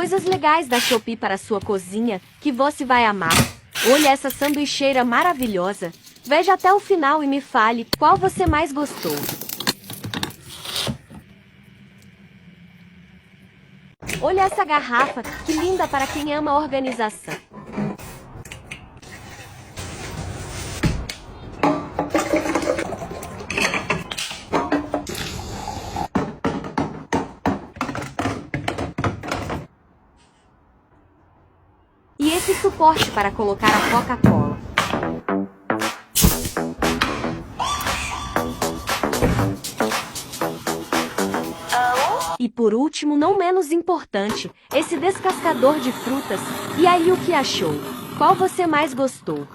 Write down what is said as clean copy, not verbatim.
coisas legais da Shopee para sua cozinha, que você vai amar. Olha essa sanduicheira maravilhosa. Veja até o final e me fale qual você mais gostou. Olha essa garrafa, que linda para quem ama organização. E esse suporte para colocar a Coca-Cola. E por último, não menos importante, esse descascador de frutas. E aí, o que achou? Qual você mais gostou?